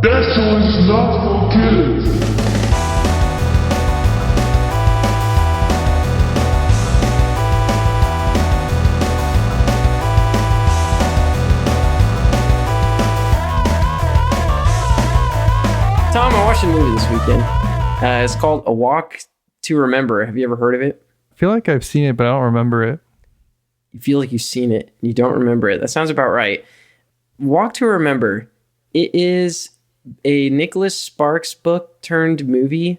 That show is not for kids. Tom, I watched a movie this weekend. It's called A Walk to Remember. Have you ever heard of it? I feel like I've seen it, but I don't remember it. You feel like you've seen it and you don't remember it. That sounds about right. Walk to Remember. It is a Nicholas Sparks book turned movie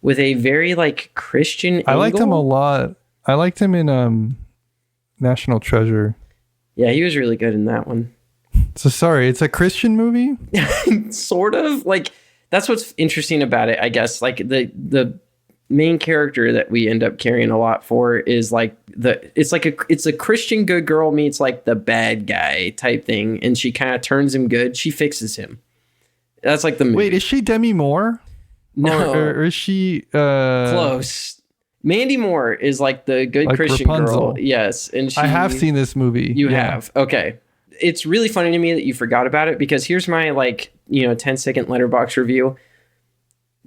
with a very Christian angle. I liked him a lot. I liked him in National Treasure. Yeah, he was really good in that one. So sorry, it's a Christian movie? Sort of. That's what's interesting about it, I guess. The main character that we end up caring a lot for is it's a Christian good girl meets the bad guy type thing, and she kind of turns him good. She fixes him. That's the movie. Wait, is she Demi Moore? No. Or is she close? Mandy Moore is the good Christian Rapunzel. girl. Yes. And I have seen this movie. You have. Okay. It's really funny to me that you forgot about it, because here's my 10-second letterbox review.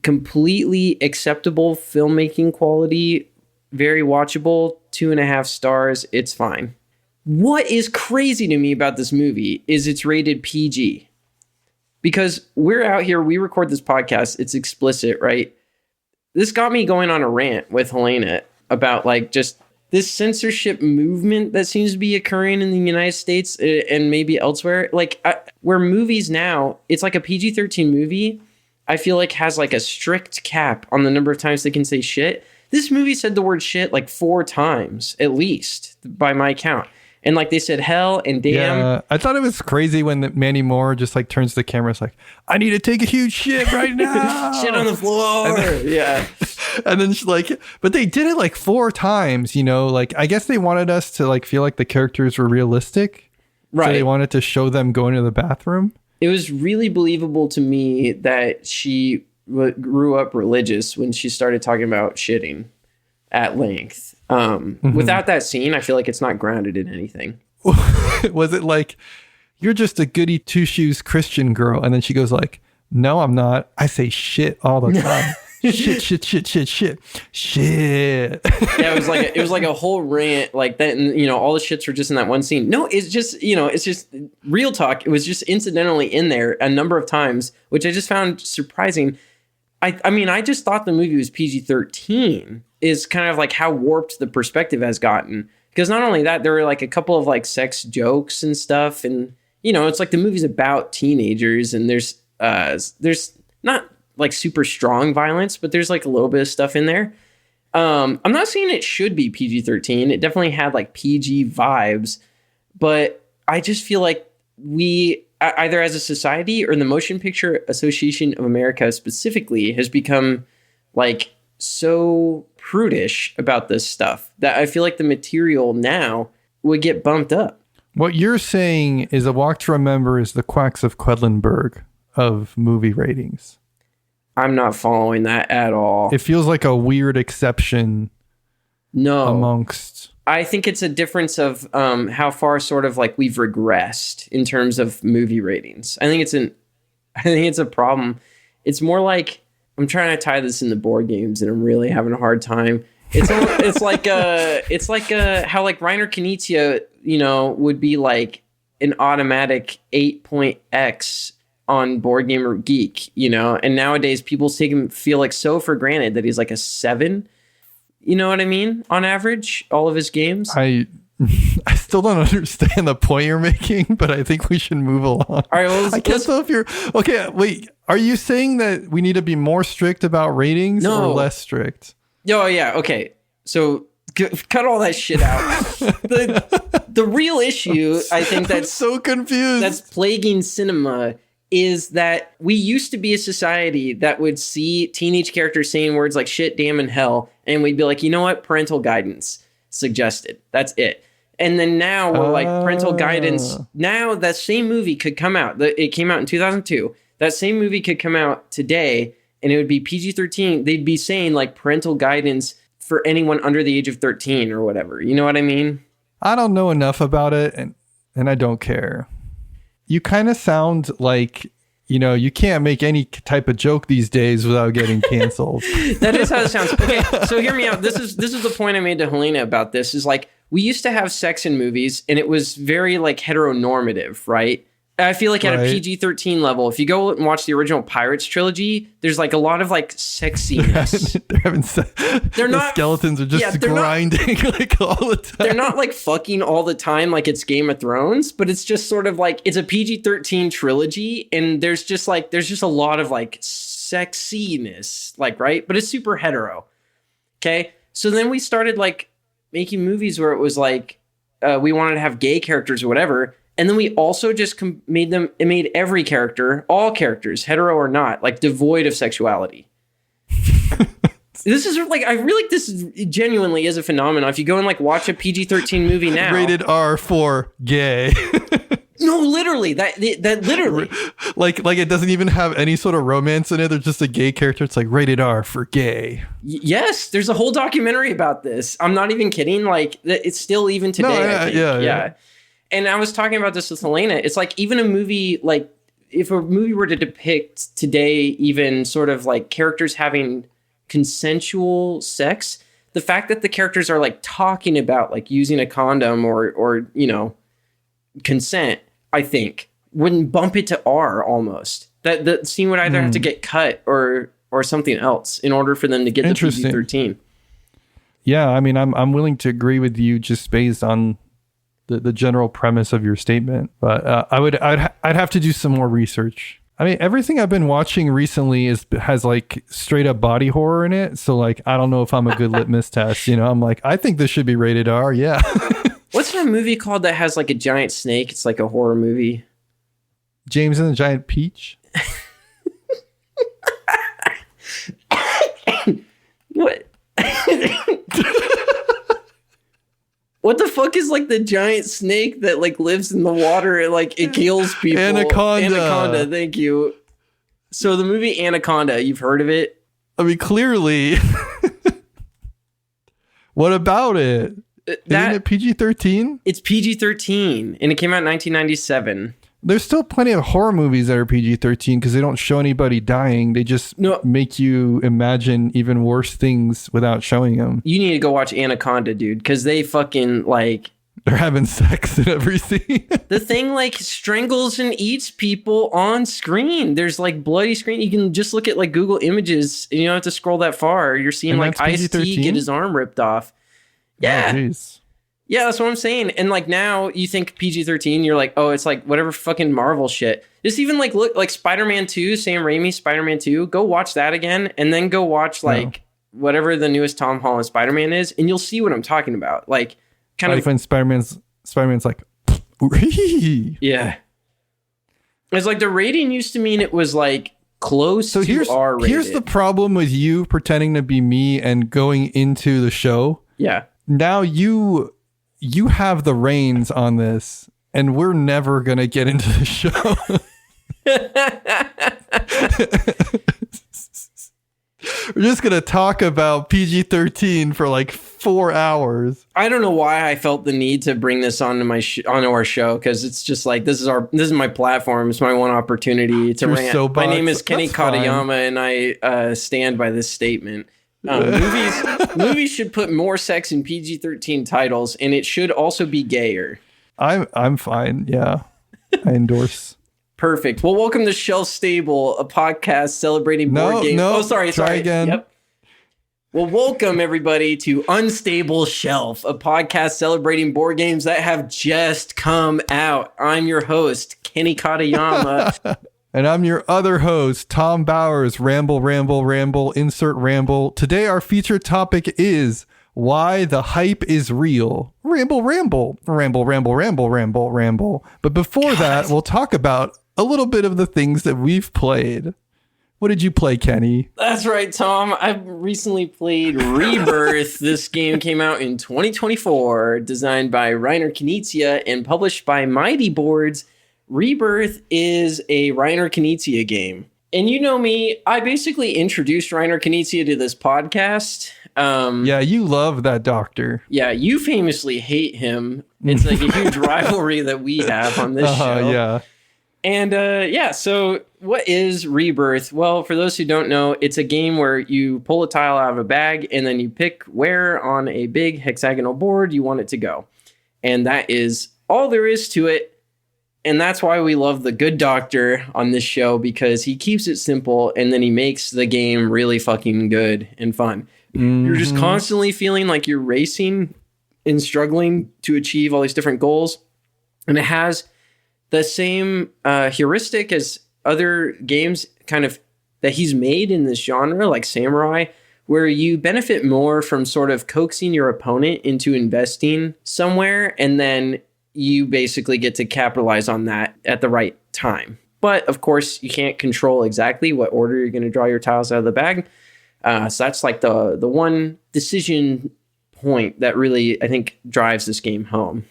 Completely acceptable filmmaking quality, very watchable, 2.5 stars. It's fine. What is crazy to me about this movie is it's rated PG. Because we're out here, we record this podcast, it's explicit, right? This got me going on a rant with Helena about just this censorship movement that seems to be occurring in the United States and maybe elsewhere. Where movies now, it's a PG-13 movie, I feel has a strict cap on the number of times they can say shit. This movie said the word shit 4 times, at least, by my count. And they said hell and damn. Yeah, I thought it was crazy when Mandy Moore just turns to the camera. It's I need to take a huge shit right now. Shit on the floor. Yeah. And then she's but they did it 4 times, I guess they wanted us to feel like the characters were realistic. Right. So they wanted to show them going to the bathroom. It was really believable to me that she grew up religious when she started talking about shitting at length. Without that scene, I feel it's not grounded in anything. Was it you're just a goody two-shoes Christian girl, and then she goes no, I'm not. I say shit all the time. shit. Yeah, it was a whole rant that, and all the shits were just in that one scene. No, it's just real talk. It was just incidentally in there a number of times, which I just found surprising. I mean, I just thought the movie was PG-13 is kind of how warped the perspective has gotten. Because not only that, there were a couple of sex jokes and stuff. And, it's the movie's about teenagers, and there's not super strong violence, but there's a little bit of stuff in there. I'm not saying it should be PG-13. It definitely had PG vibes, but I just feel we either as a society or the Motion Picture Association of America specifically has become so prudish about this stuff that I feel the material now would get bumped up. What you're saying is A Walk to Remember is the Quacks of Quedlinburg of movie ratings. I'm not following that at all. It feels like a weird exception. No. Amongst... I think it's a difference of how far sort of we've regressed in terms of movie ratings. I think it's a problem. It's more I'm trying to tie this into board games, and I'm really having a hard time. It's how Reiner Knizia, would be an automatic 8.x on Board Gamer Geek, and nowadays people feel so for granted that he's a 7. You know what I mean? On average, all of his games. I still don't understand the point you're making, but I think we should move along. All right, well, I can't tell if you're... Okay, wait. Are you saying that we need to be more strict about ratings or less strict? Oh, yeah. Okay. So cut all that shit out. The real issue, I think I'm so confused. That's plaguing cinema is that we used to be a society that would see teenage characters saying words like shit, damn, and hell, and we'd be you know what? Parental guidance suggested. That's it. And then now we're parental guidance. Now that same movie could come out. It came out in 2002. That same movie could come out today, and it would be PG-13. They'd be saying parental guidance for anyone under the age of 13 or whatever. You know what I mean? I don't know enough about it, and I don't care. You kind of sound like you can't make any type of joke these days without getting canceled. That is how it sounds. Okay, so hear me out. This is the point I made to Helena about this. Is like, we used to have sex in movies, and it was very like heteronormative, right? I feel like at a PG-13 level, if you go and watch the original Pirates trilogy, there's like a lot of like sexiness. They're not, skeletons are just grinding like all the time. They're not like fucking all the time like it's Game of Thrones, but it's just sort of like, it's a PG-13 trilogy, and there's just a lot of like sexiness, like, right? But it's super hetero. Okay, so then we started like making movies where it was like we wanted to have gay characters or whatever. And then we also just made every character, all characters, hetero or not, like devoid of sexuality. This is like, I feel like this is genuinely is a phenomenon. If you go and like watch a PG-13 movie now. Rated R for gay. No, literally, that literally. Like it doesn't even have any sort of romance in it. There's just a gay character. It's like rated R for gay. Yes, there's a whole documentary about this. I'm not even kidding. Like, it's still even today. No, I think. Yeah. And I was talking about this with Helena. It's like, even a movie, like if a movie were to depict today, even sort of like characters having consensual sex, the fact that the characters are like talking about like using a condom or consent, I think wouldn't bump it to R almost. That the scene would either have to get cut or something else in order for them to get the PG-13. Yeah, I mean, I'm willing to agree with you just based on the general premise of your statement, but I'd have to do some more research. I mean, everything I've been watching recently has like straight up body horror in it, so like I don't know if I'm a good litmus test. I'm like, I think this should be rated R. Yeah. What's that movie called that has like a giant snake? It's like a horror movie. James and the Giant Peach. What? What the fuck is like the giant snake that like lives in the water and like it kills people? Anaconda, thank you. So the movie Anaconda, you've heard of it? I mean, clearly. What about it? Isn't it PG-13? It's PG-13, and it came out in 1997. There's still plenty of horror movies that are PG-13 because they don't show anybody dying. They just make you imagine even worse things without showing them. You need to go watch Anaconda, dude, because they fucking like... They're having sex in every scene. The thing like strangles and eats people on screen. There's like bloody screen. You can just look at like Google Images and you don't have to scroll that far. You're seeing like Ice-T get his arm ripped off. Yeah. Oh, yeah, that's what I'm saying. And like now you think PG-13, you're like, oh, it's like whatever fucking Marvel shit. Just even like look like Spider-Man 2, Sam Raimi, Spider-Man 2. Go watch that again and then go watch like whatever the newest Tom Holland Spider-Man is, and you'll see what I'm talking about. Like kind of when Spider-Man's like yeah. It's like the rating used to mean it was like close to R-rated. Here's the problem with you pretending to be me and going into the show. Yeah. Now you have the reins on this, and we're never going to get into the show. We're just going to talk about PG-13 for like 4 hours. I don't know why I felt the need to bring this onto our show, because it's just like, this is my platform. It's my one opportunity to rant. My name is Kenny Katayama, and I stand by this statement. Movies should put more sex in PG-13 titles, and it should also be gayer. I'm fine. Yeah, I endorse. Perfect. Well, welcome to Shelf Stable, a podcast celebrating board games. No, sorry. Again. Yep. Well, welcome everybody to Unstable Shelf, a podcast celebrating board games that have just come out. I'm your host, Kenny Katayama. And I'm your other host, Tom Bowers. Ramble, ramble, ramble, insert ramble. Today, our featured topic is why the hype is real. Ramble, ramble, ramble, ramble, ramble, ramble, ramble. But before that, we'll talk about a little bit of the things that we've played. What did you play, Kenny? That's right, Tom. I've recently played Rebirth. This game came out in 2024, designed by Reiner Knizia and published by Mighty Boards. Rebirth is a Reiner Knizia game. And you know me, I basically introduced Reiner Knizia to this podcast. Yeah, you love that doctor. Yeah, you famously hate him. It's like a huge rivalry that we have on this show. Yeah. And so what is Rebirth? Well, for those who don't know, it's a game where you pull a tile out of a bag and then you pick where on a big hexagonal board you want it to go. And that is all there is to it. And that's why we love the good doctor on this show, because he keeps it simple and then he makes the game really fucking good and fun. Mm-hmm. You're just constantly feeling like you're racing and struggling to achieve all these different goals. And it has the same heuristic as other games kind of that he's made in this genre, like Samurai, where you benefit more from sort of coaxing your opponent into investing somewhere, and then you basically get to capitalize on that at the right time. But of course, you can't control exactly what order you're going to draw your tiles out of the bag. So that's like the one decision point that really, I think, drives this game home.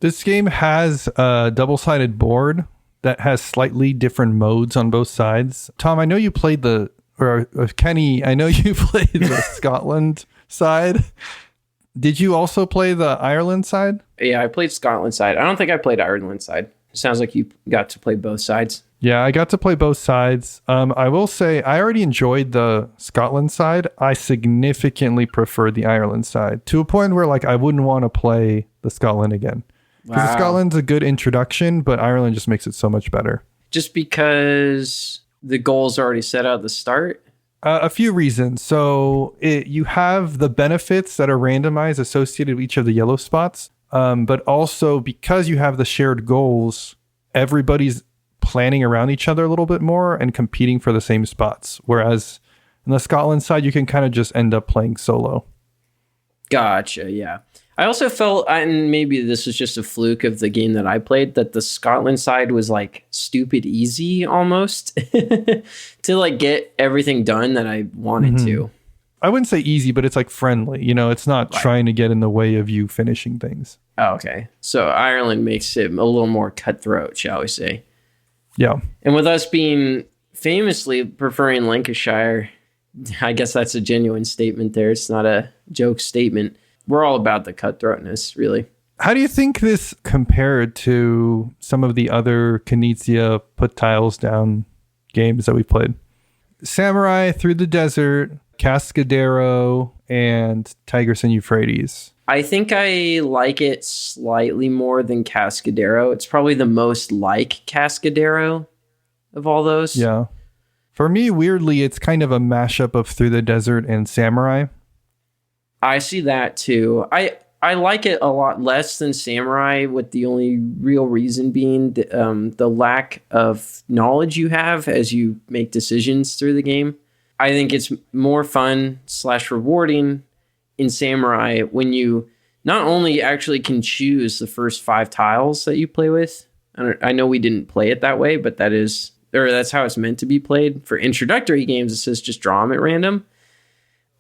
This game has a double-sided board that has slightly different modes on both sides. Tom, I know you played Kenny, I know you played the Scotland side. Did you also play the Ireland side? Yeah, I played Scotland side. I don't think I played Ireland side. It sounds like you got to play both sides. Yeah, I got to play both sides. I will say I already enjoyed the Scotland side. I significantly preferred the Ireland side, to a point where like I wouldn't want to play the Scotland again. Because the Scotland's a good introduction, but Ireland just makes it so much better. Just because the goals are already set out at the start? A few reasons. So you have the benefits that are randomized associated with each of the yellow spots, but also because you have the shared goals, everybody's planning around each other a little bit more and competing for the same spots. Whereas on the Scotland side, you can kind of just end up playing solo. Gotcha, yeah. I also felt, and maybe this was just a fluke of the game that I played, that the Scotland side was like stupid easy almost to like get everything done that I wanted to. I wouldn't say easy, but it's like friendly. You know, it's not trying to get in the way of you finishing things. Oh, okay. So Ireland makes it a little more cutthroat, shall we say. Yeah. And with us being famously preferring Lancashire, I guess that's a genuine statement there. It's not a joke statement. We're all about the cutthroatness, really. How do you think this compared to some of the other Knizia put tiles down games that we played? Samurai, Through the Desert, Cascadero, and Tigris and Euphrates. I think I like it slightly more than Cascadero. It's probably the most like Cascadero of all those. Yeah. For me, weirdly, it's kind of a mashup of Through the Desert and Samurai. I see that too. I like it a lot less than Samurai, with the only real reason being the lack of knowledge you have as you make decisions through the game. I think it's more fun / rewarding in Samurai when you not only actually can choose the first 5 tiles that you play with. I know we didn't play it that way, but that's how it's meant to be played. For introductory games, it says just draw them at random.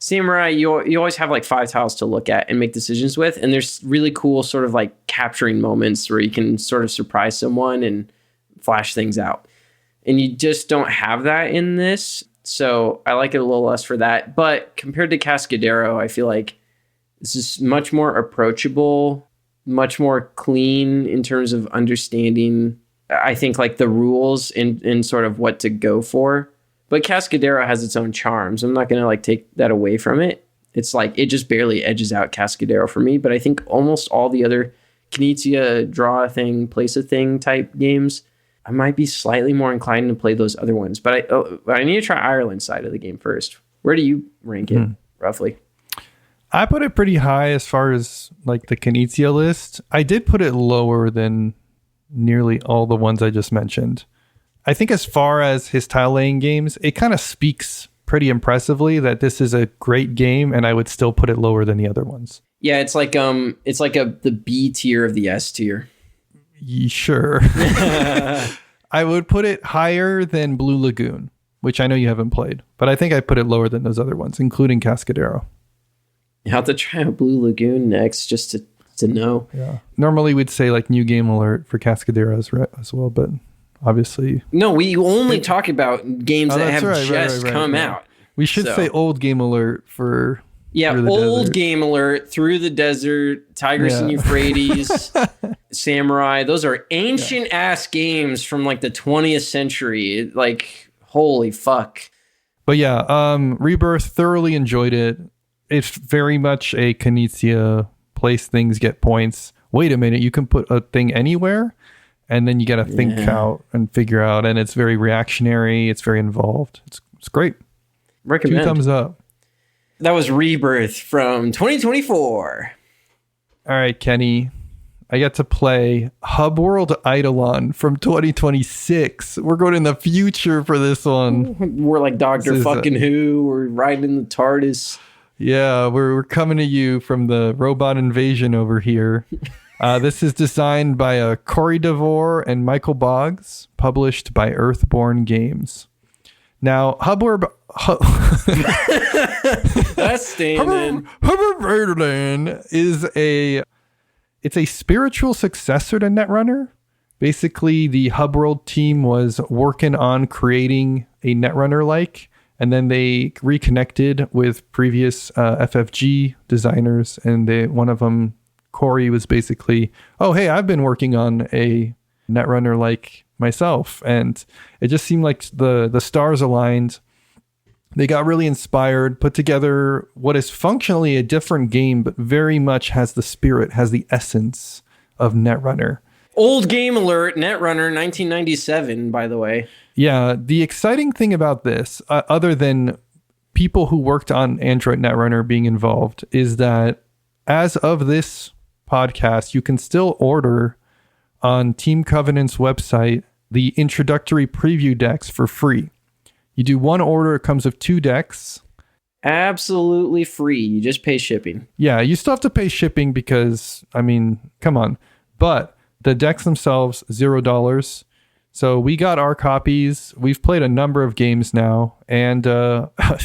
Samurai, you always have like 5 tiles to look at and make decisions with, and there's really cool sort of like capturing moments where you can sort of surprise someone and flash things out. And you just don't have that in this, so I like it a little less for that. But compared to Cascadero, I feel like this is much more approachable, much more clean in terms of understanding, I think, like the rules and sort of what to go for. But Cascadero has its own charms. I'm not going to like take that away from it. It's like it just barely edges out Cascadero for me. But I think almost all the other Knizia draw a thing, place a thing type games, I might be slightly more inclined to play those other ones. But I need to try Ireland side of the game first. Where do you rank it roughly? I put it pretty high as far as like the Knizia list. I did put it lower than nearly all the ones I just mentioned. I think as far as his tile laying games, it kind of speaks pretty impressively that this is a great game, and I would still put it lower than the other ones. Yeah, it's like the B tier of the S tier. Sure. I would put it higher than Blue Lagoon, which I know you haven't played, but I think I put it lower than those other ones, including Cascadero. You have to try a Blue Lagoon next just to know. Yeah. Normally we'd say like new game alert for Cascadero as well, but obviously. No, we only talk about games that have just come out. We should say old game alert for Yeah, through the old desert. Game Alert, Through the Desert, Tigris and Euphrates, Samurai. Those are ancient ass games from like the 20th century. Like, holy fuck. But yeah, Rebirth, thoroughly enjoyed it. It's very much a Knizia, place things, get points. Wait a minute, you can put a thing anywhere? And then you got to think out and figure out. And it's very reactionary. It's very involved. It's great. Recommend. 2 thumbs up. That was Rebirth from 2024. All right, Kenny. I get to play Hubworld Aidalon from 2026. We're going in the future for this one. We're like Doctor fucking Who. We're riding the TARDIS. Yeah, we're coming to you from the robot invasion over here. This is designed by Cory DeVore and Michael Boggs, published by Earthborne Games. Now, Hubworld That's standing. Hubworld Aidalon is it's a spiritual successor to Netrunner. Basically, the Hubworld team was working on creating a Netrunner-like, and then they reconnected with previous FFG designers, and one of them, Kory, was basically, oh, hey, I've been working on a Netrunner like myself. And it just seemed like the stars aligned. They got really inspired, put together what is functionally a different game, but very much has the spirit, has the essence of Netrunner. Old Game Alert, Netrunner, 1997, by the way. Yeah, the exciting thing about this, other than people who worked on Android Netrunner being involved, is that as of this podcast, you can still order on Team Covenant's website the introductory preview decks for free. You do one order, it comes with 2 decks. Absolutely free. You just pay shipping. Yeah, you still have to pay shipping because, I mean, come on. But the decks themselves, $0. So we got our copies. We've played a number of games now, and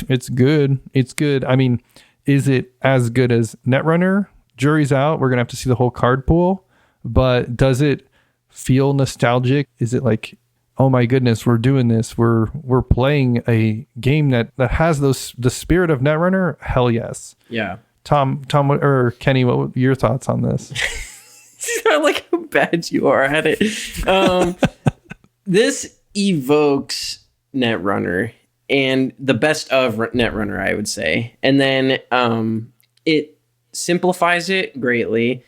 it's good. It's good. I mean, is it as good as Netrunner? Jury's out. We're going to have to see the whole card pool. But does it feel nostalgic? Is it like, oh my goodness, we're doing this. We're playing a game that has the spirit of Netrunner? Hell yes. Yeah. Tom or Kenny, what were your thoughts on this? I like how bad you are at it. This evokes Netrunner and the best of Netrunner, I would say. And then it simplifies it greatly.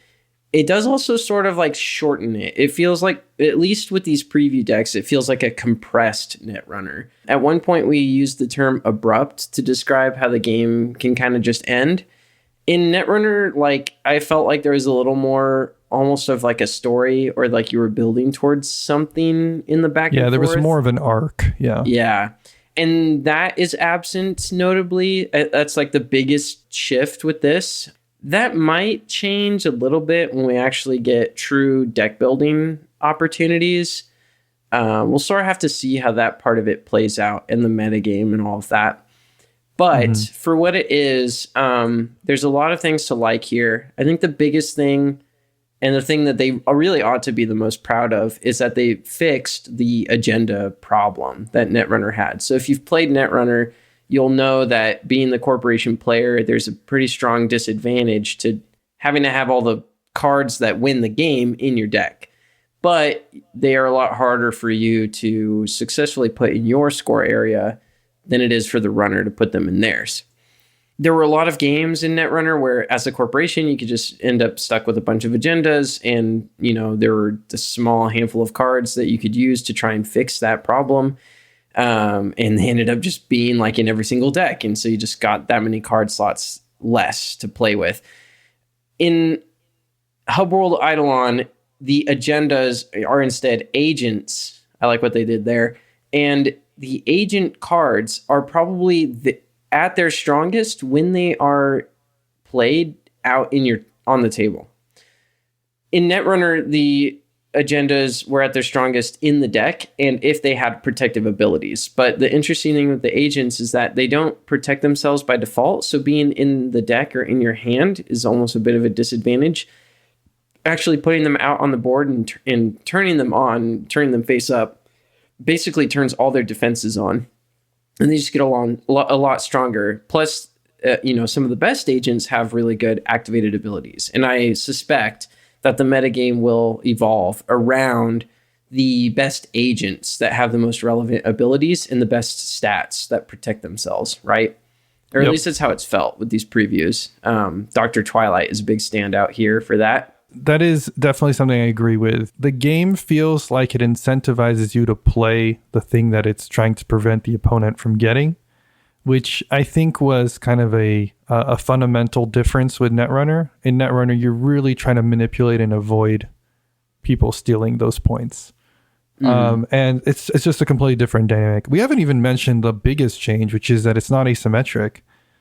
It does also sort of like shorten it. It feels like, at least with these preview decks, it feels like a compressed Netrunner. At one point, we used the term abrupt to describe how the game can kind of just end. In Netrunner, like, I felt like there was a little more almost of like a story, or like you were building towards something in the back. Yeah, there was more of an arc. Yeah. Yeah. And that is absent notably. That's like the biggest shift with this. That might change a little bit when we actually get true deck building opportunities. We'll sort of have to see how that part of it plays out in the metagame and all of that. But for what it is, there's a lot of things to like here. I think the biggest thing, and the thing that they really ought to be the most proud of, is that they fixed the agenda problem that Netrunner had. So if you've played Netrunner, you'll know that being the corporation player, there's a pretty strong disadvantage to having to have all the cards that win the game in your deck. But they are a lot harder for you to successfully put in your score area than it is for the runner to put them in theirs. There were a lot of games in Netrunner where, as a corporation, you could just end up stuck with a bunch of agendas, and, you know, there were a small handful of cards that you could use to try and fix that problem. And they ended up just being like in every single deck. And so you just got that many card slots less to play with. In Hubworld Eidolon, the agendas are instead agents. I like what they did there. And the agent cards are probably at their strongest when they are played out on the table. In Netrunner, the agendas were at their strongest in the deck, and if they had protective abilities. But the interesting thing with the agents is that they don't protect themselves by default, so being in the deck or in your hand is almost a bit of a disadvantage. Actually putting them out on the board and turning them face up, basically turns all their defenses on, and they just get a lot stronger. Plus, some of the best agents have really good activated abilities. And I suspect that the metagame will evolve around the best agents that have the most relevant abilities and the best stats that protect themselves, right? Or at least that's how it's felt with these previews. Dr. Twilight is a big standout here for that. That is definitely something I agree with. The game feels like it incentivizes you to play the thing that it's trying to prevent the opponent from getting, which I think was kind of a fundamental difference with Netrunner. In Netrunner, you're really trying to manipulate and avoid people stealing those points. And it's just a completely different dynamic. We haven't even mentioned the biggest change, which is that it's not asymmetric.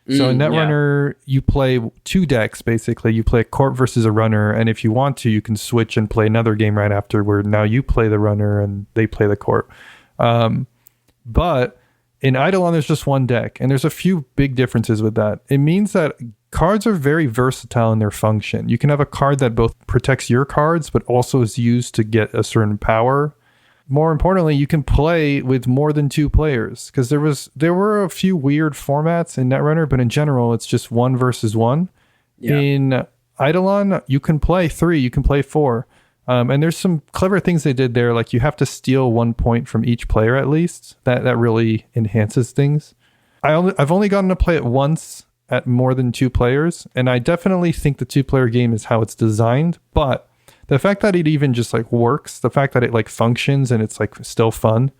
So in Netrunner, you play 2 decks, basically. You play a Corp versus a Runner, and if you want to, you can switch and play another game right after where now you play the Runner and they play the Corp. But in Eidolon, there's just 1 deck, and there's a few big differences with that. It means that cards are very versatile in their function. You can have a card that both protects your cards, but also is used to get a certain power. More importantly, you can play with more than 2 players, because there were a few weird formats in Netrunner, but in general, it's just 1 versus 1. Yeah. In Eidolon, you can play 3, you can play 4. And there's some clever things they did there, like you have to steal 1 point from each player at least. That really enhances things. I've only gotten to play it once at more than 2 players, and I definitely think the 2-player game is how it's designed, but the fact that it even just like works, the fact that it like functions and it's like still fun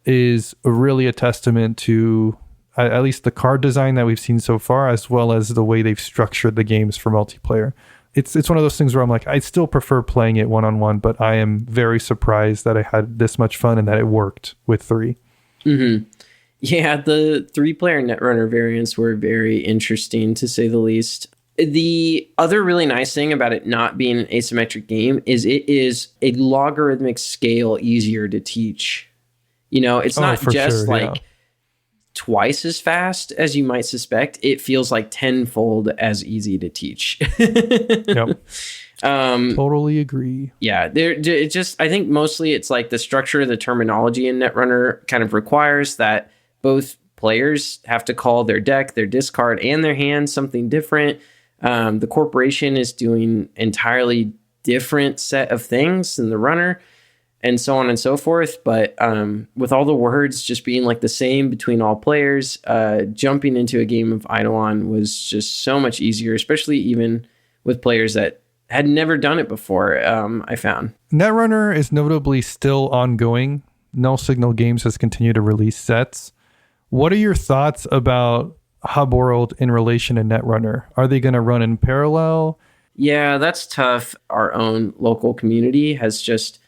is really a testament to at least the card design that we've seen so far, as well as the way they've structured the games for multiplayer. It's one of those things where I'm like, I still prefer playing it one-on-one, but I am very surprised that I had this much fun and that it worked with 3. Mm-hmm. Yeah, the 3-player Netrunner variants were very interesting, to say the least. The other really nice thing about it not being an asymmetric game is it is a logarithmic scale easier to teach. It's not just twice as fast as you might suspect. It feels like tenfold as easy to teach. Yep. Totally agree. Yeah, I think mostly it's like the structure of the terminology in Netrunner kind of requires that both players have to call their deck, their discard, and their hand something different. The corporation is doing entirely different set of things than the runner, and so on and so forth. But with all the words just being like the same between all players, jumping into a game of Eidolon was just so much easier, especially even with players that had never done it before. I found Netrunner is notably still ongoing. Null Signal Games has continued to release sets. What are your thoughts about Hubworld in relation to Netrunner? Are they going to run in parallel? Yeah, that's tough. Our own local community has just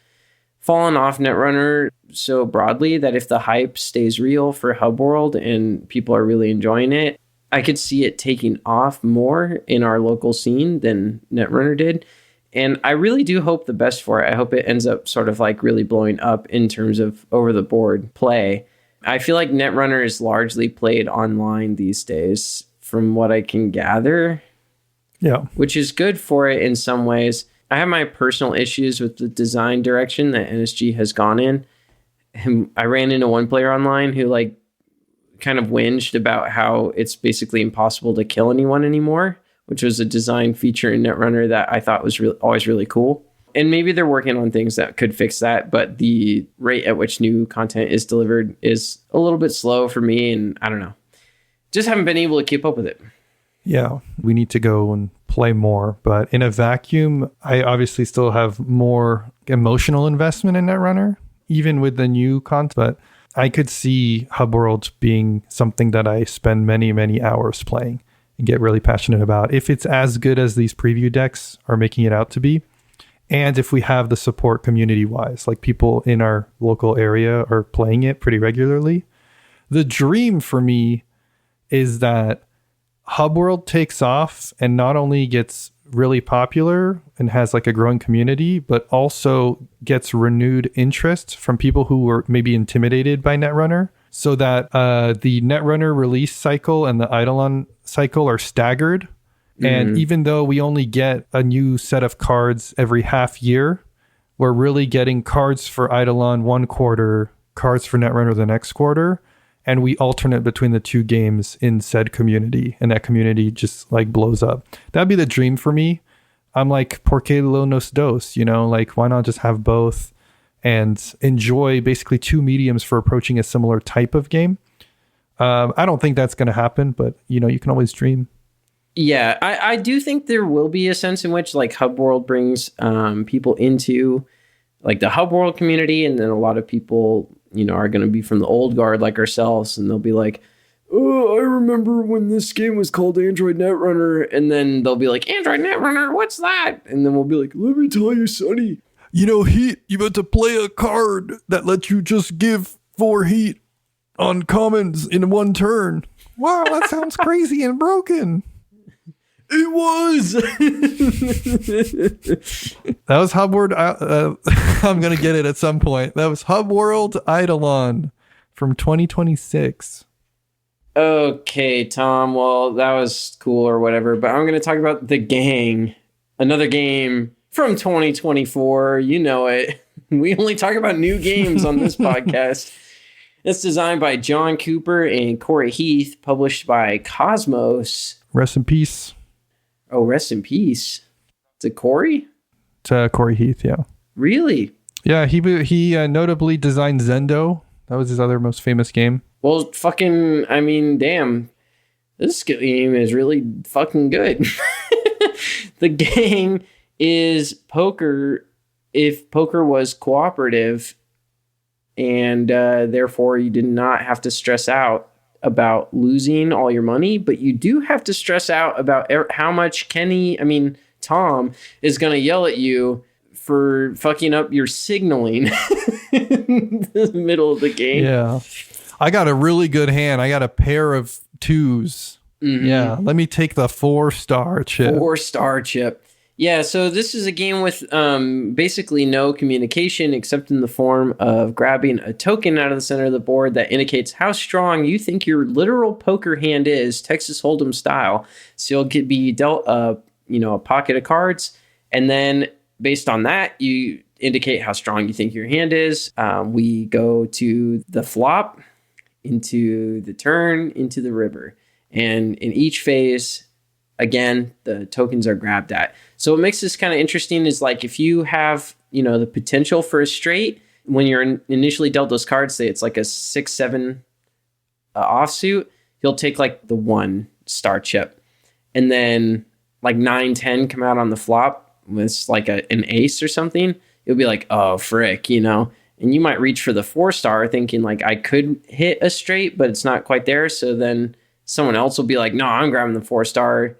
fallen off Netrunner so broadly that if the hype stays real for Hubworld and people are really enjoying it, I could see it taking off more in our local scene than Netrunner did. And I really do hope the best for it. I hope it ends up sort of like really blowing up in terms of over the board play. I feel like Netrunner is largely played online these days, from what I can gather. Yeah. Which is good for it in some ways. I have my personal issues with the design direction that NSG has gone in. And I ran into one player online who like kind of whinged about how it's basically impossible to kill anyone anymore, which was a design feature in Netrunner that I thought was always really cool. And maybe they're working on things that could fix that, but the rate at which new content is delivered is a little bit slow for me, and I don't know. Just haven't been able to keep up with it. Yeah, we need to go and play more, but in a vacuum, I obviously still have more emotional investment in Netrunner, even with the new content, but I could see Hubworld being something that I spend many, many hours playing and get really passionate about. If it's as good as these preview decks are making it out to be, and if we have the support community-wise, like people in our local area are playing it pretty regularly, the dream for me is that Hubworld takes off and not only gets really popular and has like a growing community, but also gets renewed interest from people who were maybe intimidated by Netrunner, so that the Netrunner release cycle and the Aidalon cycle are staggered. And even though we only get a new set of cards every half year, we're really getting cards for Eidalon one quarter, cards for Netrunner the next quarter. and we alternate between the two games in said community, and that community just like blows up. That'd be the dream for me. I'm like, por qué lo nos dos, you know, like why not just have both and enjoy basically two mediums for approaching a similar type of game. I don't think that's going to happen, but you know, you can always dream. Yeah, I do think there will be a sense in which like Hubworld brings people into like the Hubworld community, and then a lot of people, you know, are going to be from the old guard like ourselves, and they'll be like, oh, I remember when this game was called Android Netrunner, and then they'll be like, Android Netrunner, what's that? And then we'll be like, let me tell you, Sonny. You know, Heath, you had to play a card that lets you just give 4 heat on commons in one turn. Wow, that sounds crazy and broken. It was. That was Hubworld. I'm going to get it at some point. That was Hubworld Aidalon from 2026. Okay, Tom. Well, that was cool or whatever, but I'm going to talk about The Gang, another game from 2024. You know it. We only talk about new games on this podcast. It's designed by John Cooper and Cory Heath, published by Kosmos. Rest in peace. Oh, rest in peace. To Kory? To Cory Heath, yeah. Really? Yeah, he notably designed Zendo. That was his other most famous game. Well, fucking, I mean, damn. This game is really fucking good. The Gang is poker if poker was cooperative, and therefore you did not have to stress out about losing all your money, but you do have to stress out about how much Tom is going to yell at you for fucking up your signaling in the middle of the game. Yeah. I got a really good hand. I got a pair of 2s. Mm-hmm. Yeah. Let me take the 4-star chip. 4-star chip. Yeah, so this is a game with basically no communication except in the form of grabbing a token out of the center of the board that indicates how strong you think your literal poker hand is, Texas Hold'em style. So you'll be dealt a pocket of cards, and then based on that, you indicate how strong you think your hand is. We go to the flop, into the turn, into the river, and in each phase, again, the tokens are grabbed at. So what makes this kind of interesting is like if you have, the potential for a straight, when you're initially dealt those cards, say it's like a 6-7 offsuit, you'll take like the 1-star chip. And then like 9-10 come out on the flop with like an ace or something. You'll be like, oh, frick, And you might reach for the 4-star thinking like I could hit a straight, but it's not quite there. So then someone else will be like, no, I'm grabbing the 4-star.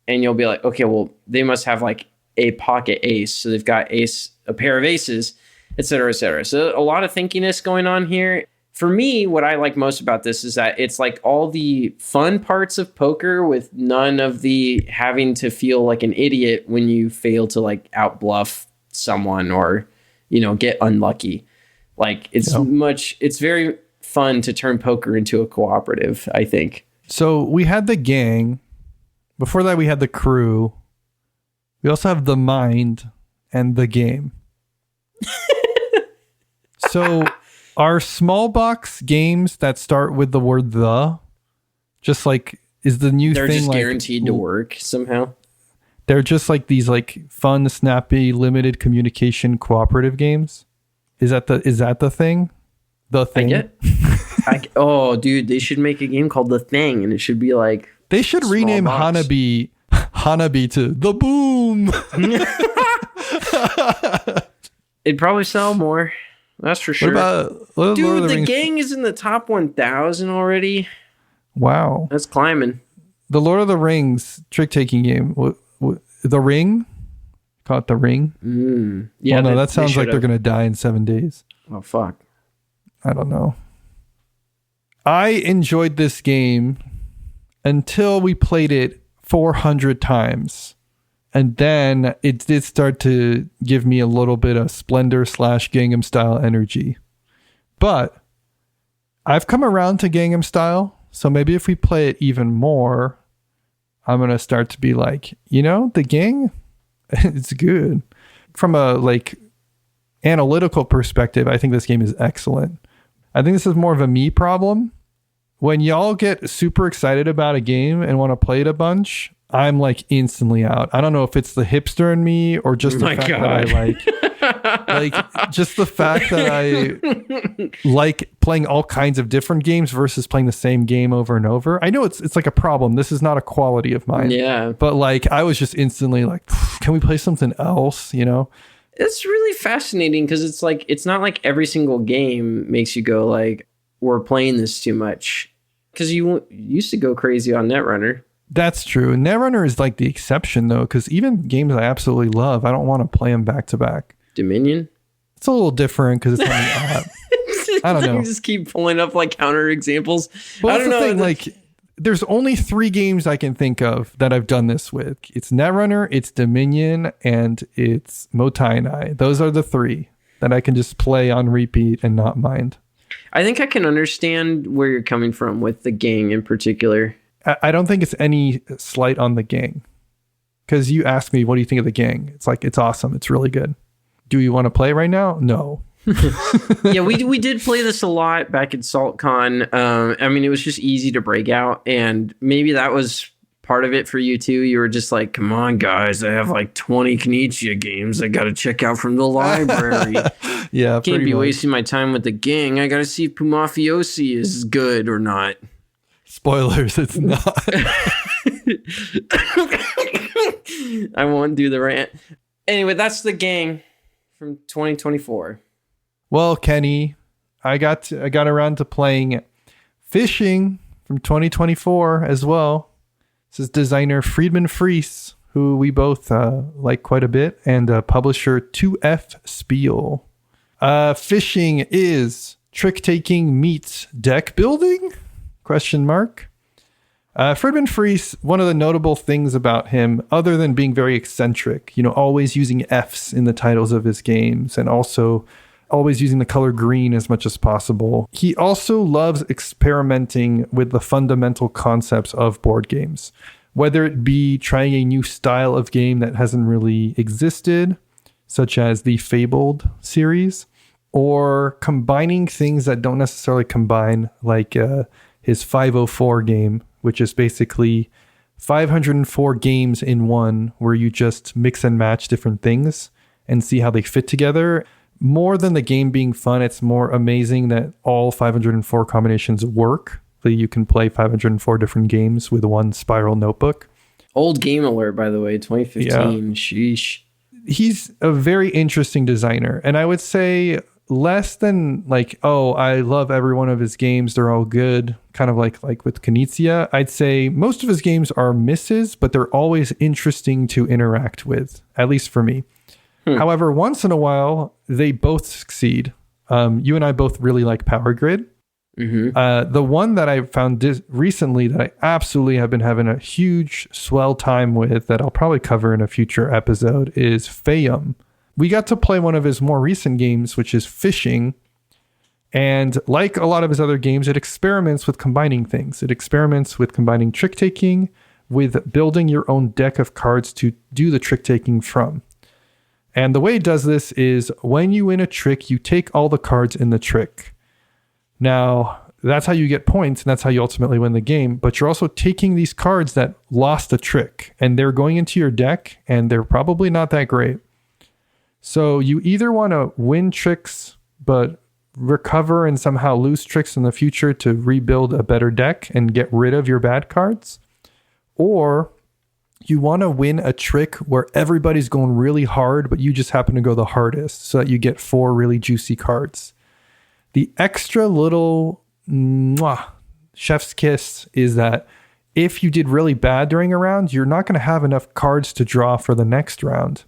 And you'll be like, okay, well, they must have like a pocket ace. So they've got a pair of aces, et cetera, et cetera. So a lot of thinkiness going on here. For me, what I like most about this is that it's like all the fun parts of poker with none of the having to feel like an idiot when you fail to like outbluff someone or, get unlucky. Like it's very fun to turn poker into a cooperative, I think. So we had the gang. Before that, we had the crew. We also have the mind and the game. So are small box games that start with the word the just like is the new they're thing just like, guaranteed to work somehow? They're just like these like fun, snappy, limited communication cooperative games. Is that the thing? The thing? Oh, dude, they should make a game called The Thing, and it should be like they should rename Hanabi to The Boom. It'd probably sell more. That's for sure. Dude, the Gang is in the top 1,000 already. Wow. That's climbing. The Lord of the Rings trick-taking game. The Ring? Call it The Ring? Yeah. Well, no, that sounds like they're going to die in 7 days. Oh, fuck. I don't know. I enjoyed this game until we played it 400 times. And then it did start to give me a little bit of Splendor / Gangnam Style energy. But I've come around to Gangnam Style. So maybe if we play it even more, I'm going to start to be like, the gang, it's good. From a like analytical perspective, I think this game is excellent. I think this is more of a me problem. when y'all get super excited about a game and want to play it a bunch, I'm like instantly out. I don't know if it's the hipster in me or just the fact that I just the fact that I like playing all kinds of different games versus playing the same game over and over. I know it's like a problem. This is not a quality of mine. Yeah. But like, I was just instantly like, can we play something else? You know? It's really fascinating because it's like, it's not like every single game makes you go like, we're playing this too much. Because you used to go crazy on Netrunner. That's true. Netrunner is like the exception though, because even games I absolutely love, I don't want to play them back to back. Dominion? It's a little different because it's on the app. I don't know. You just keep pulling up like counter examples. Well, I don't know. Thing, like, there's only 3 games I can think of that I've done this with. It's Netrunner, it's Dominion, and it's Motainai. Those are the 3 that I can just play on repeat and not mind. I think I can understand where you're coming from with the gang in particular. I don't think it's any slight on the gang. Because you asked me, what do you think of the gang? It's like, it's awesome. It's really good. Do you want to play right now? No. Yeah, we did play this a lot back at SaltCon. I mean, it was just easy to break out. And maybe that was part of it for you too. You were just like, come on, guys. I have like 20 Knizia games I got to check out from the library. Yeah, can't be wasting my time with the gang. I got to see if Pumafiosi is good or not. Spoilers, it's not. I won't do the rant. Anyway, that's the gang from 2024. Well, Kenny, I got around to playing Fishing from 2024 as well. This is designer Friedemann Friese, who we both like quite a bit, and publisher 2F Spiel. Fishing is trick-taking meets deck building? ? Friedemann Friese, one of the notable things about him, other than being very eccentric, always using Fs in the titles of his games and also always using the color green as much as possible. He also loves experimenting with the fundamental concepts of board games, whether it be trying a new style of game that hasn't really existed, such as the Fabled series, or combining things that don't necessarily combine, like his 504 game, which is basically 504 games in one where you just mix and match different things and see how they fit together. More than the game being fun, it's more amazing that all 504 combinations work. That you can play 504 different games with one spiral notebook. Old game alert, by the way, 2015. Yeah. Sheesh. He's a very interesting designer. And I would say less than like, oh, I love every one of his games. They're all good. Kind of like with Knizia. I'd say most of his games are misses, but they're always interesting to interact with, at least for me. However, once in a while, they both succeed. You and I both really like Power Grid. Mm-hmm. The one that I found recently that I absolutely have been having a huge swell time with that I'll probably cover in a future episode is Fayum. We got to play one of his more recent games, which is Fishing. And like a lot of his other games, it experiments with combining things. It experiments with combining trick-taking with building your own deck of cards to do the trick-taking from. And the way it does this is when you win a trick, you take all the cards in the trick. Now, that's how you get points, and that's how you ultimately win the game. But you're also taking these cards that lost a trick, and they're going into your deck, and they're probably not that great. So you either want to win tricks, but recover and somehow lose tricks in the future to rebuild a better deck and get rid of your bad cards, or you want to win a trick where everybody's going really hard, but you just happen to go the hardest so that you get 4 really juicy cards. The extra little chef's kiss is that if you did really bad during a round, you're not going to have enough cards to draw for the next round.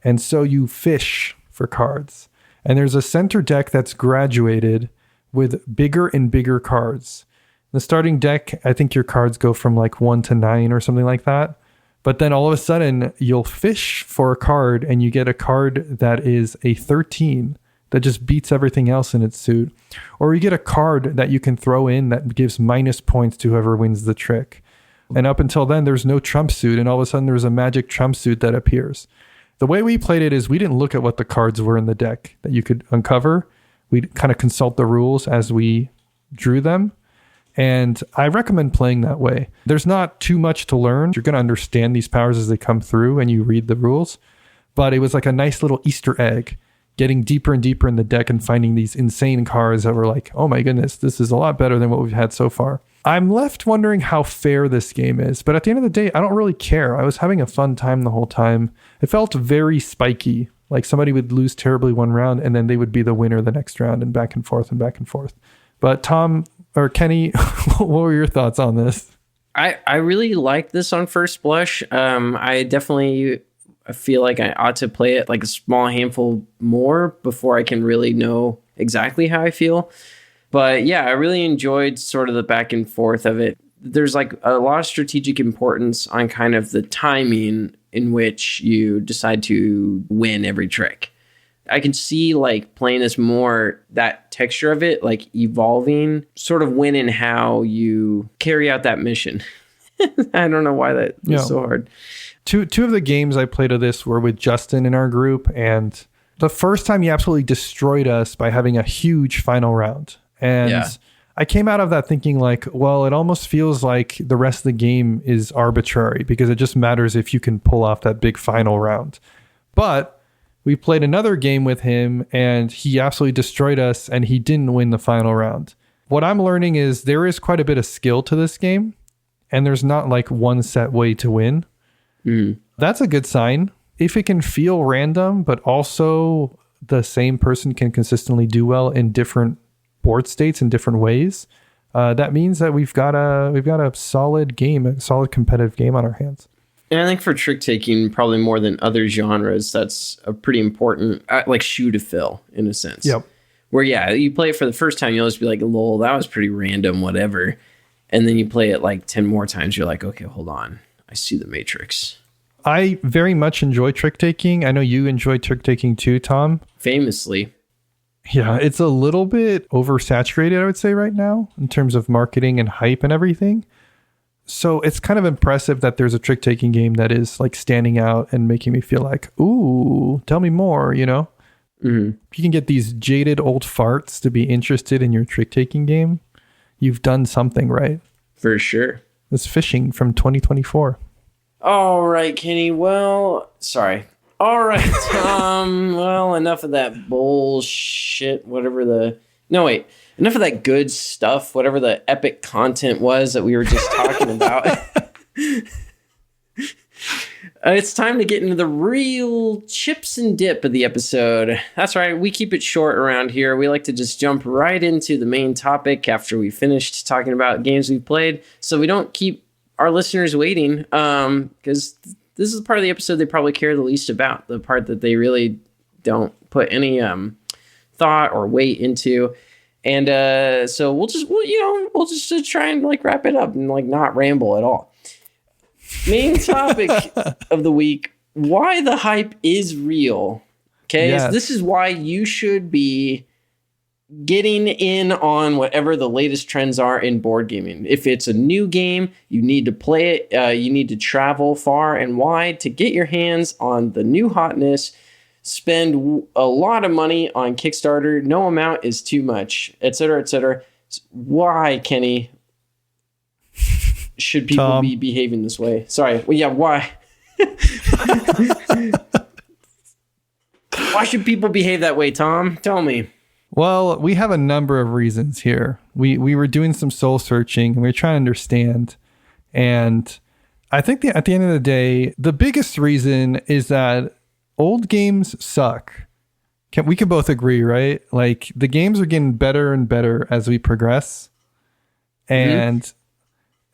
And so you fish for cards. And there's a center deck that's graduated with bigger and bigger cards. The starting deck, I think your cards go from like 1 to 9 or something like that. But then all of a sudden, you'll fish for a card and you get a card that is a 13 that just beats everything else in its suit. Or you get a card that you can throw in that gives minus points to whoever wins the trick. And up until then, there's no trump suit. And all of a sudden, there's a magic trump suit that appears. The way we played it is we didn't look at what the cards were in the deck that you could uncover. We'd kind of consult the rules as we drew them. And I recommend playing that way. There's not too much to learn. You're going to understand these powers as they come through and you read the rules. But it was like a nice little Easter egg, getting deeper and deeper in the deck and finding these insane cards that were like, oh my goodness, this is a lot better than what we've had so far. I'm left wondering how fair this game is. But at the end of the day, I don't really care. I was having a fun time the whole time. It felt very spiky. Like somebody would lose terribly one round and then they would be the winner the next round and back and forth and back and forth. But Tom or Kenny, what were your thoughts on this? I really liked this on first blush. I definitely feel like I ought to play it like a small handful more before I can really know exactly how I feel. But yeah, I really enjoyed sort of the back and forth of it. There's like a lot of strategic importance on kind of the timing in which you decide to win every trick. I can see like playing this more, that texture of it, like evolving sort of when and how you carry out that mission. I don't know why that was so hard. Two of the games I played of this were with Justin in our group. And the first time he absolutely destroyed us by having a huge final round. And I came out of that thinking like, well, it almost feels like the rest of the game is arbitrary because it just matters if you can pull off that big final round. But we played another game with him and he absolutely destroyed us and he didn't win the final round. What I'm learning is there is quite a bit of skill to this game and there's not like one set way to win. That's a good sign. If it can feel random, but also the same person can consistently do well in different board states in different ways, that means that we've got a solid game, a solid competitive game on our hands. And I think for trick taking, probably more than other genres, that's a pretty important like shoe to fill in a sense. Yep. Where you play it for the first time, you'll just be like, lol, that was pretty random, whatever. And then you play it like 10 more times, you're like, okay, hold on, I see the matrix. I very much enjoy trick taking. I know you enjoy trick taking too, Tom. Famously. Yeah, it's a little bit oversaturated, I would say, right now in terms of marketing and hype and everything. So it's kind of impressive that there's a trick taking game that is like standing out and making me feel like, ooh, tell me more, you know? You can get these jaded old farts to be interested in your trick taking game. You've done something right. For sure. It's fishing from 2024. All right, Kenny. Well, sorry. All right, Tom. Well, enough of that bullshit, enough of that good stuff, whatever the epic content was that we were just talking about. It's time to get into the real chips and dip of the episode. That's right. We keep it short around here. We like to just jump right into the main topic after we finished talking about games we've played, so we don't keep our listeners waiting, because this is the part of the episode they probably care the least about, the part that they really don't put any thought or weight into. And so we'll just try and like wrap it up and like not ramble at all. Main topic of the week: why the hype is real. Okay, yes. This is why you should be getting in on whatever the latest trends are in board gaming. If it's a new game, you need to play it. You need to travel far and wide to get your hands on the new hotness. Spend a lot of money on Kickstarter. No amount is too much, etc., etc. Why, Kenny, should people be behaving this way? Sorry. Well, yeah, why? Why should people behave that way, Tom? Tell me. Well, we have a number of reasons here. We were doing some soul searching and we were trying to understand. And I think at the end of the day, the biggest reason is that old games suck. We can both agree, right? Like the games are getting better and better as we progress. And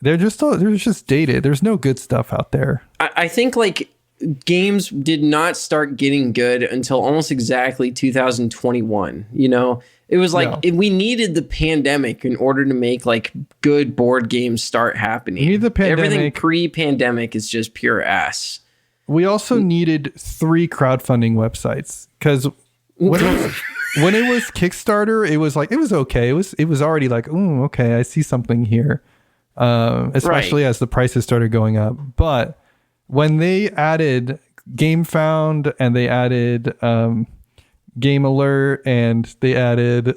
they're just dated. There's no good stuff out there. I think like games did not start getting good until almost exactly 2021. You know, it was like we needed the pandemic in order to make like good board games start happening. We need the pandemic. Everything pre-pandemic is just pure ass. We also needed 3 crowdfunding websites because when it was Kickstarter, it was like, it was okay. It was already like, ooh, okay, I see something here. Especially as the prices started going up. But when they added GameFound and they added Game Alert and they added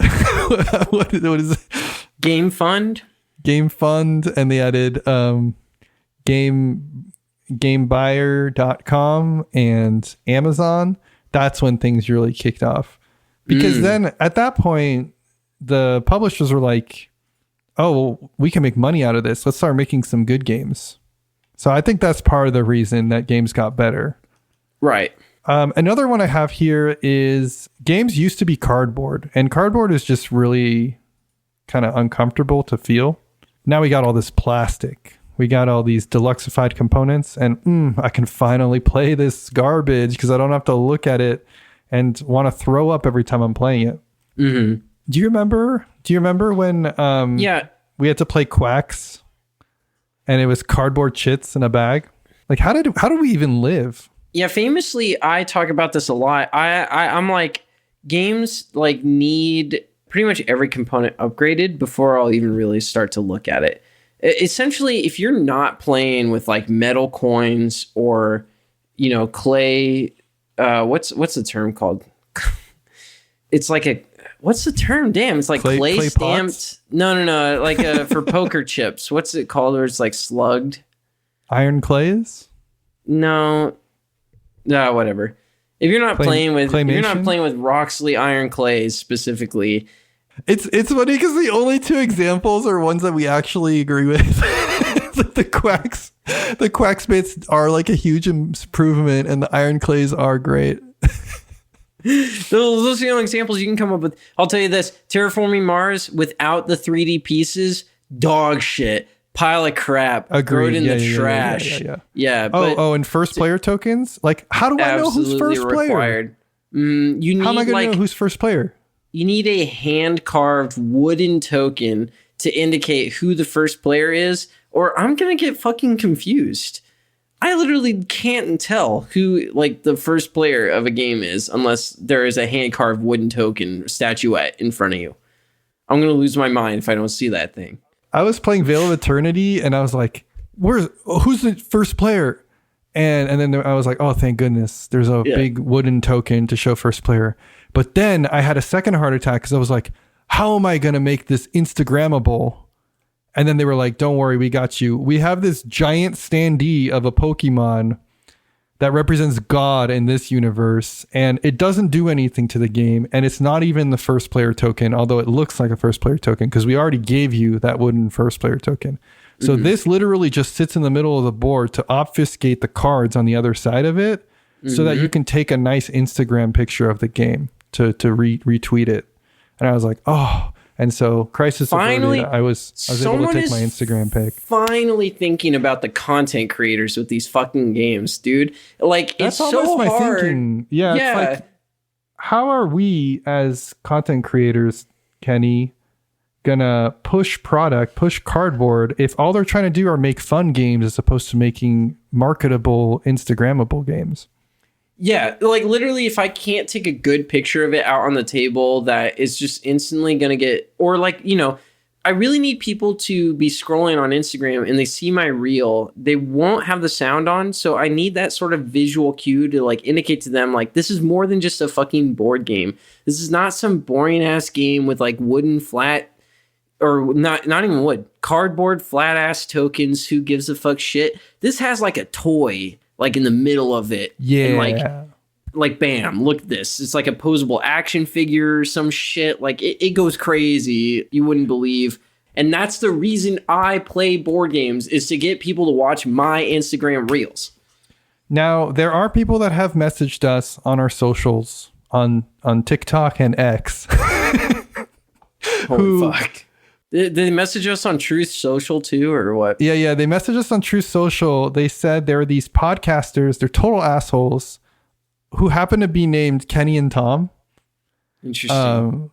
what is it? Game Fund? Game Fund, and they added GameBuyer.com and Amazon, that's when things really kicked off. Because then at that point, the publishers were like, oh, we can make money out of this. Let's start making some good games. So I think that's part of the reason that games got better. Right. Another one I have here is games used to be cardboard, and cardboard is just really kind of uncomfortable to feel. Now we got all this plastic. We got all these deluxeified components, and I can finally play this garbage because I don't have to look at it and want to throw up every time I'm playing it. Mm-hmm. Do you remember when we had to play Quacks and it was cardboard chits in a bag? Like, how did we even live? Yeah, famously, I talk about this a lot. I'm like, games like need pretty much every component upgraded before I'll even really start to look at it. Essentially, if you're not playing with like metal coins or, clay, what's the term called? It's like what's the term? Damn, it's like clay stamped. Pots? No. Like for poker chips. What's it called? Where it's like slugged? Iron clays? No, whatever. If you're not playing with Roxley iron clays specifically, it's funny because the only two examples are ones that we actually agree with. Like the quacks bits are like a huge improvement, and the iron clays are great. Those are the only examples you can come up with. I'll tell you this: Terraforming Mars without the 3D pieces, dog shit. Pile of crap. Throw it in the trash. Yeah. And first player tokens? Like, how do I know who's first required. player? How am I going to know who's first player? You need a hand-carved wooden token to indicate who the first player is, or I'm going to get fucking confused. I literally can't tell who, like, the first player of a game is unless there is a hand-carved wooden token statuette in front of you. I'm going to lose my mind if I don't see that thing. I was playing Veil of Eternity and I was like, who's the first player? And then I was like, oh, thank goodness. There's a big wooden token to show first player. But then I had a second heart attack because I was like, how am I going to make this Instagrammable? And then they were like, don't worry, we got you. We have this giant standee of a Pokemon that represents God in this universe, and it doesn't do anything to the game, and it's not even the first player token, although it looks like a first player token because we already gave you that wooden first player token. So this literally just sits in the middle of the board to obfuscate the cards on the other side of it so that you can take a nice Instagram picture of the game to retweet it. And I was like, oh. And so Crisis finally, Averted, I was able to take my Instagram pic. Finally thinking about the content creators with these fucking games, dude. Like, that's it's so my hard. Thinking. Yeah. It's like, how are we as content creators, Kenny, gonna push cardboard if all they're trying to do are make fun games as opposed to making marketable, Instagrammable games? Yeah, like literally if I can't take a good picture of it out on the table that is just instantly going to get, or like, I really need people to be scrolling on Instagram and they see my reel. They won't have the sound on. So I need that sort of visual cue to like indicate to them, like, this is more than just a fucking board game. This is not some boring ass game with like wooden flat or not even wood, cardboard flat ass tokens. Who gives a fuck shit? This has like a toy like in the middle of it. Yeah. And like bam, look at this. It's like a posable action figure or some shit. Like it goes crazy. You wouldn't believe. And that's the reason I play board games, is to get people to watch my Instagram reels. Now, there are people that have messaged us on our socials on TikTok and X. Holy fuck. Did they message us on Truth Social too, or what? Yeah. They messaged us on Truth Social. They said there are these podcasters, they're total assholes, who happen to be named Kenny and Tom. Interesting.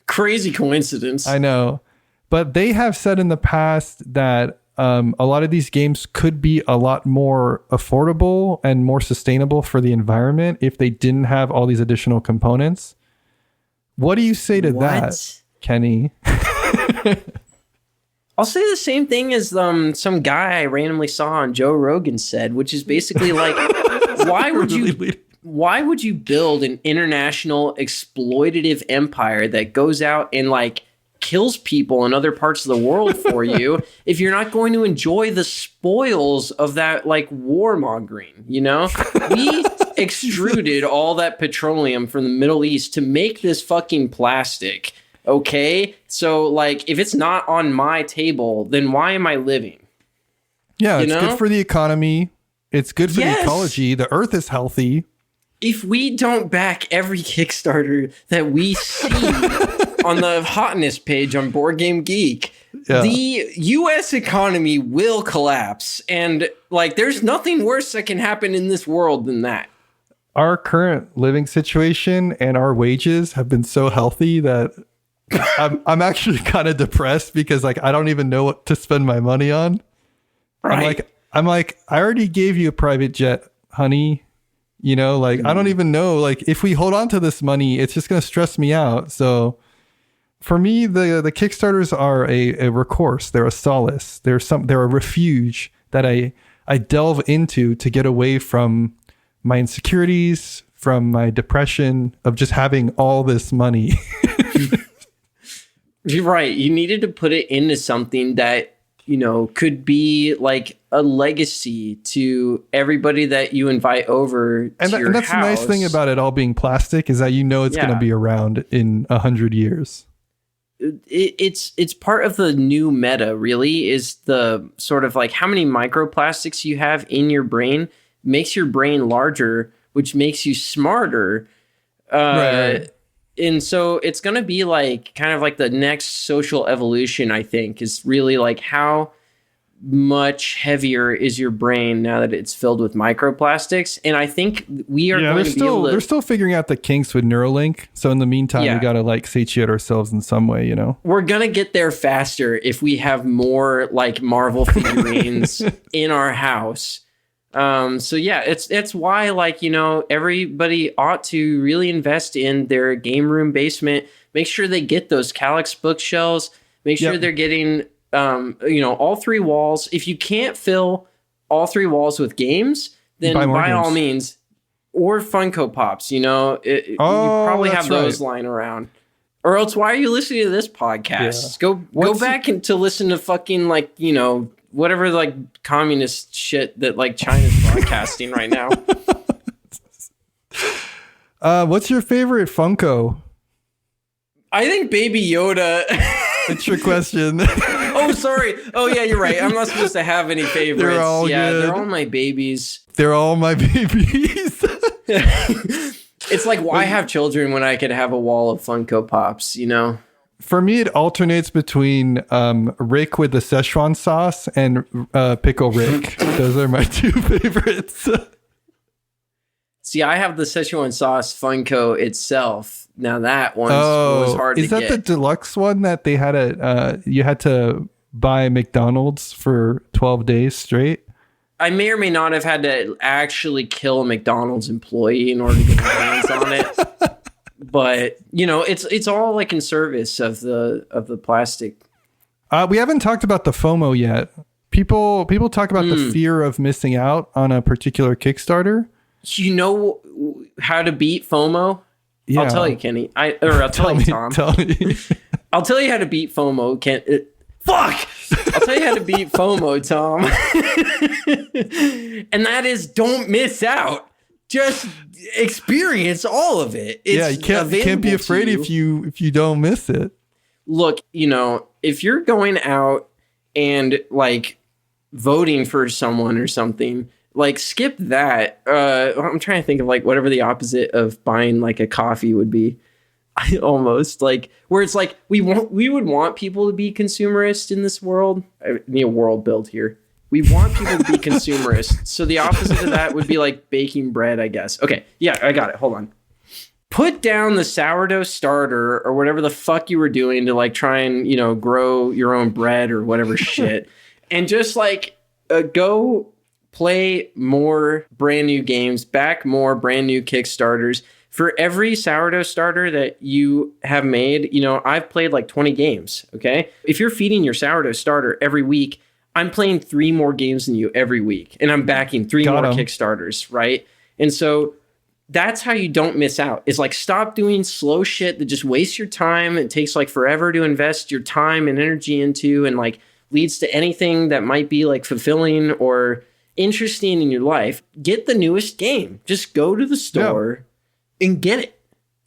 Crazy coincidence. I know. But they have said in the past that a lot of these games could be a lot more affordable and more sustainable for the environment if they didn't have all these additional components. What do you say to that, Kenny? I'll say the same thing as some guy I randomly saw on Joe Rogan said, which is basically like, why would you build an international exploitative empire that goes out and like kills people in other parts of the world for you if you're not going to enjoy the spoils of that like warmongering, you know? We extruded all that petroleum from the Middle East to make this fucking plastic, okay? So like if it's not on my table, then why am I living? Yeah, it's good for the economy. It's good for the ecology. The earth is healthy. If we don't back every Kickstarter that we see on the hotness page on Board Game Geek, the U.S. economy will collapse. And like, there's nothing worse that can happen in this world than that. Our current living situation and our wages have been so healthy that I'm actually kind of depressed because like I don't even know what to spend my money on. Right. I'm like, I already gave you a private jet, honey. You know, like, I don't even know, like, if we hold on to this money, it's just going to stress me out. So for me, the Kickstarters are a recourse. They're a solace. They're a refuge that I delve into to get away from my insecurities, from my depression of just having all this money. You're right. You needed to put it into something that, you know, could be like a legacy to everybody that you invite over to your that's house. The nice thing about it all being plastic is that you know it's going to be around in 100 years. It's part of the new meta, really, is the sort of like how many microplastics you have in your brain makes your brain larger, which makes you smarter. Right. And so it's going to be like kind of like the next social evolution, I think, is really like how much heavier is your brain now that it's filled with microplastics. And I think we are going to be able to... They're still figuring out the kinks with Neuralink. So in the meantime, we got to like satiate ourselves in some way, you know? We're going to get there faster if we have more like Marvel figurines in our house. So yeah, it's why, like, you know, everybody ought to really invest in their game room basement. Make sure they get those Calyx bookshelves. Make sure they're getting, you know, all three walls. If you can't fill all three walls with games, then by all means, or Funko Pops, you know, you probably have those lying around. Or else, why are you listening to this podcast? Yeah. Go back and to listen to fucking, like, you know, whatever like communist shit that like China's broadcasting right now. What's your favorite Funko? I think Baby Yoda. It's your question. Oh, sorry. Oh yeah, you're right. I'm not supposed to have any favorites. They're all good. They're all my babies. They're all my babies. It's like, why have children when I could have a wall of Funko Pops, you know? For me, it alternates between Rick with the Szechuan sauce and Pickle Rick. Those are my two favorites. See, I have the Szechuan sauce Funko itself. Now that one was hard to get. Is that the deluxe one that they had you had to buy McDonald's for 12 days straight? I may or may not have had to actually kill a McDonald's employee in order to get my hands on it. But, you know, it's all like in service of the plastic. We haven't talked about the FOMO yet. People talk about the fear of missing out on a particular Kickstarter. You know how to beat FOMO? Yeah. I'll tell you, Kenny. I'll tell you, Tom. Tell me. I'll tell you how to beat FOMO, Ken. Fuck! I'll tell you how to beat FOMO, Tom. And that is, don't miss out. Just experience all of it. It's you can't be afraid if you don't miss it. Look, you know, if you're going out and like voting for someone or something, like skip that. I'm trying to think of like whatever the opposite of buying like a coffee would be. Almost like where it's like we would want people to be consumerist in this world. I need a world build here. We want people to be consumerist. So the opposite of that would be like baking bread, I guess. Okay. Yeah, I got it. Hold on. Put down the sourdough starter or whatever the fuck you were doing to like try and, you know, grow your own bread or whatever shit. And just like go play more brand new games, back more brand new Kickstarters. For every sourdough starter that you have made, you know, I've played like 20 games. Okay. If you're feeding your sourdough starter every week, I'm playing 3 more games than you every week, and I'm backing 3 more Kickstarters, right? And so that's how you don't miss out. It's like, stop doing slow shit that just wastes your time. It takes like forever to invest your time and energy into, and like leads to anything that might be like fulfilling or interesting in your life. Get the newest game. Just go to the store and get it.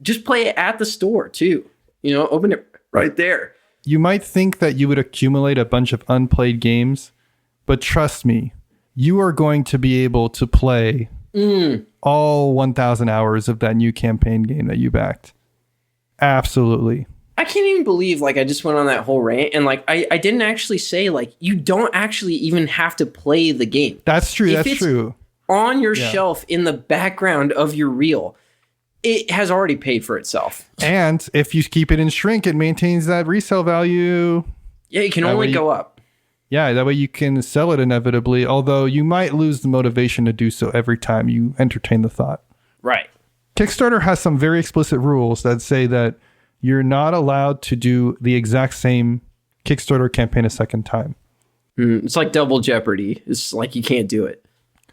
Just play it at the store too. You know, open it right there. You might think that you would accumulate a bunch of unplayed games, but trust me, you are going to be able to play all 1,000 hours of that new campaign game that you backed. Absolutely. I can't even believe, like, I just went on that whole rant, and like I didn't actually say, like, you don't actually even have to play the game. That's true. That's true. On your shelf in the background of your reel, it has already paid for itself. And if you keep it in shrink, it maintains that resale value. Yeah, it can only go up. Yeah, that way you can sell it inevitably, although you might lose the motivation to do so every time you entertain the thought. Right. Kickstarter has some very explicit rules that say that you're not allowed to do the exact same Kickstarter campaign a second time. It's like double jeopardy. It's like you can't do it.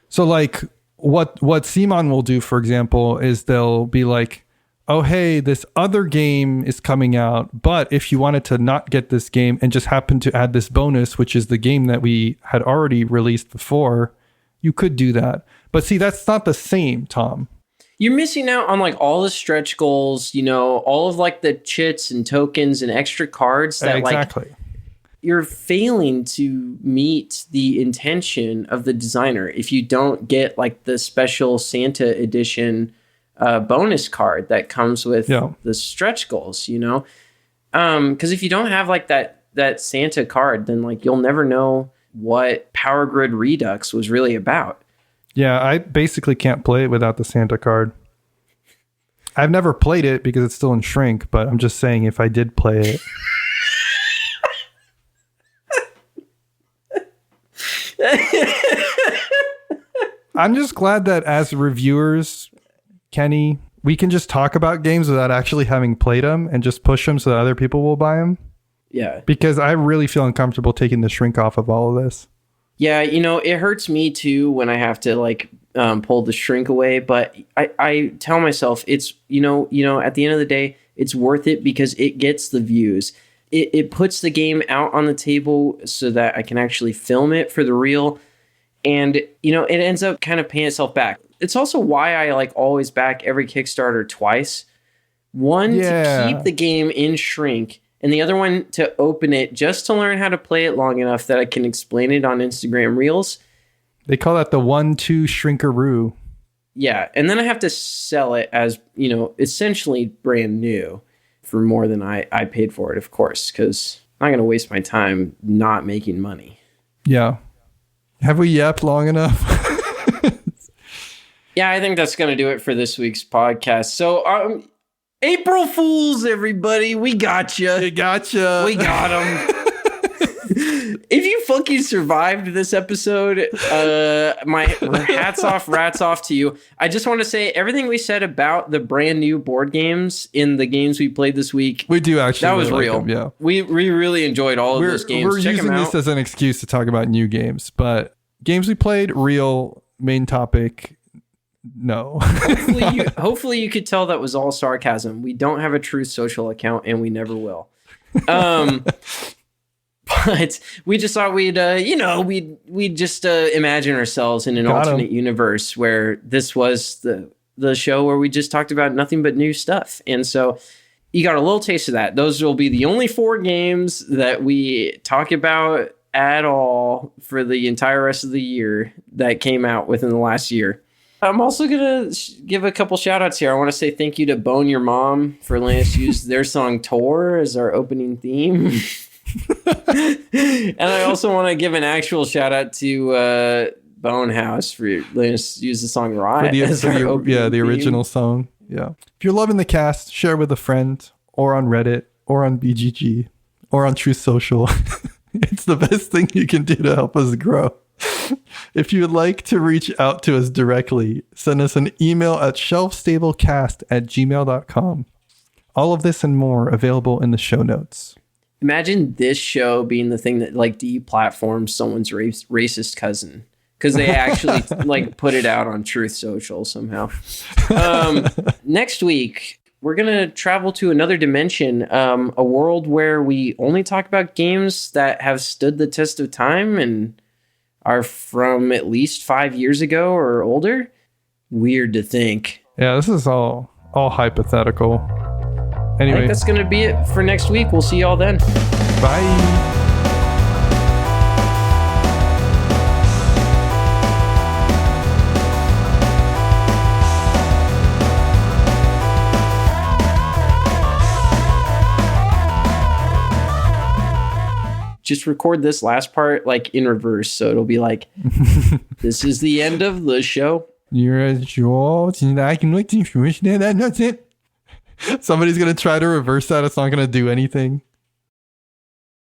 So like what Simon will do, for example, is they'll be like, oh, hey, this other game is coming out, but if you wanted to not get this game and just happen to add this bonus, which is the game that we had already released before, you could do that. But see, that's not the same, Tom. You're missing out on like all the stretch goals, you know, all of like the chits and tokens and extra cards that exactly. Like you're failing to meet the intention of the designer if you don't get like the special Santa edition bonus card that comes with the stretch goals, you know? Because if you don't have like that Santa card, then like you'll never know what Power Grid Redux was really about. Yeah, I basically can't play it without the Santa card. I've never played it because it's still in shrink, but I'm just saying if I did play it. I'm just glad that as reviewers, Kenny, we can just talk about games without actually having played them and just push them so that other people will buy them. Yeah. Because I really feel uncomfortable taking the shrink off of all of this. Yeah, you know, it hurts me too when I have to like pull the shrink away, but I tell myself it's, you know, at the end of the day, it's worth it because it gets the views. It puts the game out on the table so that I can actually film it for the reel. And, you know, it ends up kind of paying itself back. It's also why I like always back every Kickstarter twice. One, to keep the game in shrink, and the other one to open it just to learn how to play it long enough that I can explain it on Instagram Reels. They call that the 1-2 shrinkaroo. Yeah, and then I have to sell it as, you know, essentially brand new for more than I paid for it, of course, because I'm not going to waste my time not making money. Yeah. Have we yapped long enough? Yeah, I think that's going to do it for this week's podcast. So, April Fools, everybody. We got you. We got you. We got them. If you fucking survived this episode, my hats off, rats off to you. I just want to say everything we said about the brand new board games in the games we played this week. We do actually. That was really real. Like them, yeah. We really enjoyed all of those games. We're Check using them out. this as an excuse to talk about new games, but games we played, real, main topic. No. hopefully you could tell that was all sarcasm. We don't have a Truth Social account and we never will. But we just thought we'd just imagine ourselves in an alternate universe where this was the show where we just talked about nothing but new stuff. And so you got a little taste of that. Those will be the only 4 games that we talk about at all for the entire rest of the year that came out within the last year. I'm also going to give a couple shout outs here. I want to say thank you to Bone Your Mom for letting us use their song Tor as our opening theme. And I also want to give an actual shout out to Bonehouse for letting us use the song Riot the original song. Yeah. If you're loving the cast, share with a friend or on Reddit or on BGG or on Truth Social. It's the best thing you can do to help us grow. If you would like to reach out to us directly, send us an email at shelfstablecast@gmail.com. All of this and more available in the show notes. Imagine this show being the thing that like deplatforms someone's racist cousin. because they actually like put it out on Truth Social somehow. Next week, we're going to travel to another dimension, a world where we only talk about games that have stood the test of time and are from at least 5 years ago or older. Weird to think. Yeah, this is all hypothetical. Anyway, I think that's going to be it for next week. We'll see y'all then. bye. Just record this last part like in reverse, so it'll be like, this is the end of the show. Somebody's gonna try to reverse that. It's not gonna do anything.